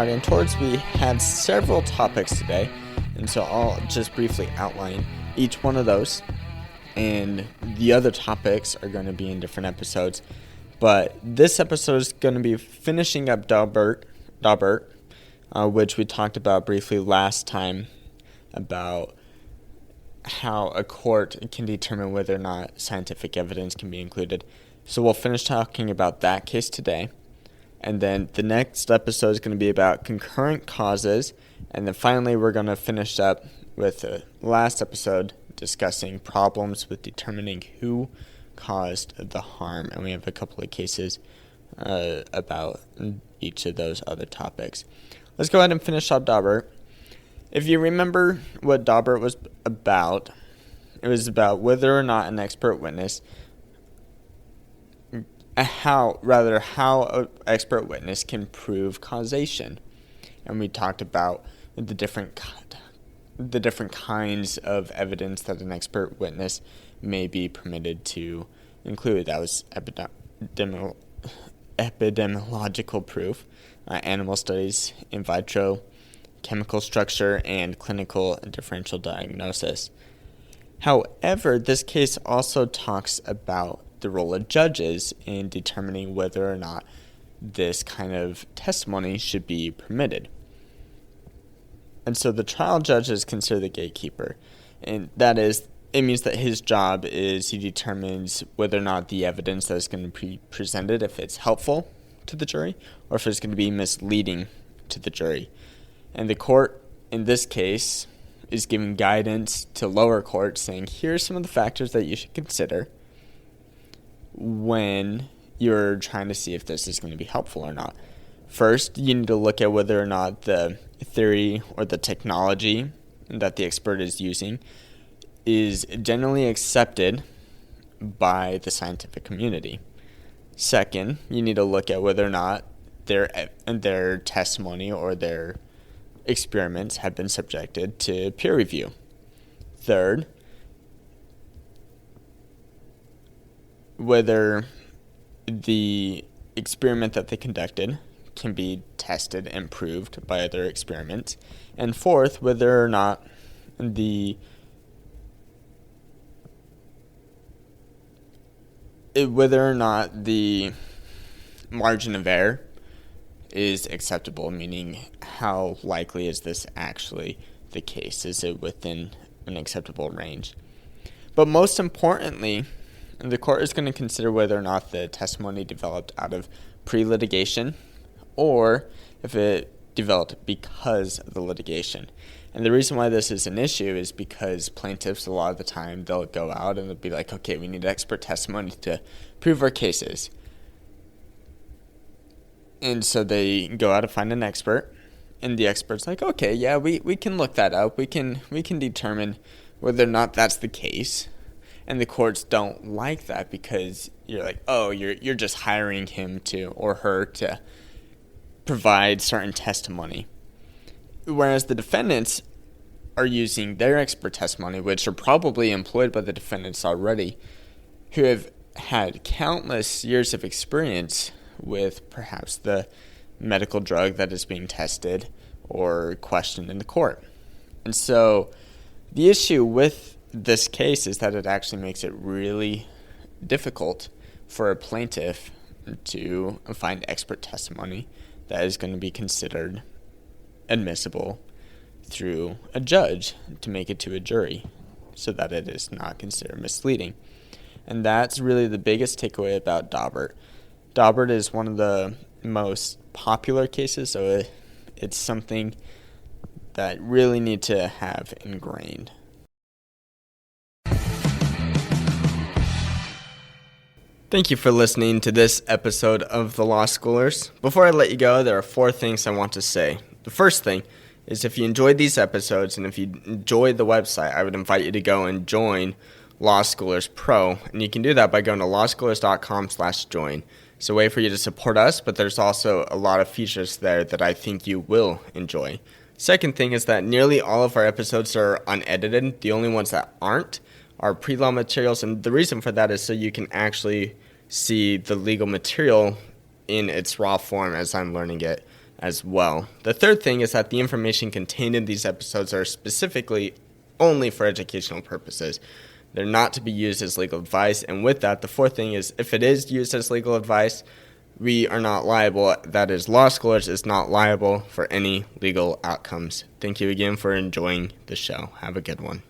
Alright, in Torts we had several topics today, and so I'll just briefly outline each one of those, and the other topics are going to be in different episodes. But this episode is going to be finishing up Daubert, which we talked about briefly last time, about how a court can determine whether or not scientific evidence can be included. So we'll finish talking about that case today. And then the next episode is going to be about concurrent causes. And then finally, we're going to finish up with the last episode discussing problems with determining who caused the harm. And we have a couple of cases about each of those other topics. Let's go ahead and finish up Daubert. If you remember what Daubert was about, it was about whether or not an expert witness how an expert witness can prove causation. And we talked about the different kinds of evidence that an expert witness may be permitted to include. That was epidemiological proof, animal studies, in vitro, chemical structure, and clinical and differential diagnosis. However, this case also talks about the role of judges in determining whether or not this kind of testimony should be permitted. And so the trial judge is considered the gatekeeper, and that is, it means that his job is he determines whether or not the evidence that is going to be presented, if it's helpful to the jury or if it's going to be misleading to the jury. And the court, in this case, is giving guidance to lower courts saying, here are some of the factors that you should consider when you're trying to see if this is going to be helpful or not. First, you need to look at whether or not the theory or the technology that the expert is using is generally accepted by the scientific community. Second, you need to look at whether or not their testimony or their experiments have been subjected to peer review. Third, whether the experiment that they conducted can be tested and proved by other experiments. And fourth, whether or not the margin of error is acceptable, meaning how likely is this actually the case? Is it within an acceptable range? But most importantly, the court is going to consider whether or not the testimony developed out of pre-litigation or if it developed because of the litigation. And the reason why this is an issue is because plaintiffs, a lot of the time, they'll go out and they'll be like, okay, we need expert testimony to prove our cases. And so they go out and find an expert, and the expert's like, okay, yeah, we can look that up. We can determine whether or not that's the case. And the courts don't like that because you're like, oh, you're just hiring him or her to provide certain testimony. Whereas the defendants are using their expert testimony, which are probably employed by the defendants already, who have had countless years of experience with perhaps the medical drug that is being tested or questioned in the court. And so the issue with this case is that it actually makes it really difficult for a plaintiff to find expert testimony that is going to be considered admissible through a judge to make it to a jury so that it is not considered misleading. And that's really the biggest takeaway about Daubert. Daubert is one of the most popular cases, so it's something that really need to have ingrained. Thank you for listening to this episode of The Law Schoolers. Before I let you go, there are 4 things I want to say. The first thing is if you enjoyed these episodes and if you enjoyed the website, I would invite you to go and join Law Schoolers Pro. And you can do that by going to lawschoolers.com/join. It's a way for you to support us, but there's also a lot of features there that I think you will enjoy. Second thing is that nearly all of our episodes are unedited. The only ones that aren't are pre-law materials, and the reason for that is so you can actually see the legal material in its raw form as I'm learning it as well. The third thing is that the information contained in these episodes are specifically only for educational purposes. They're not to be used as legal advice. And with that, the fourth thing is if it is used as legal advice, we are not liable. That is, law scholars is not liable for any legal outcomes. Thank you again for enjoying the show. Have a good one.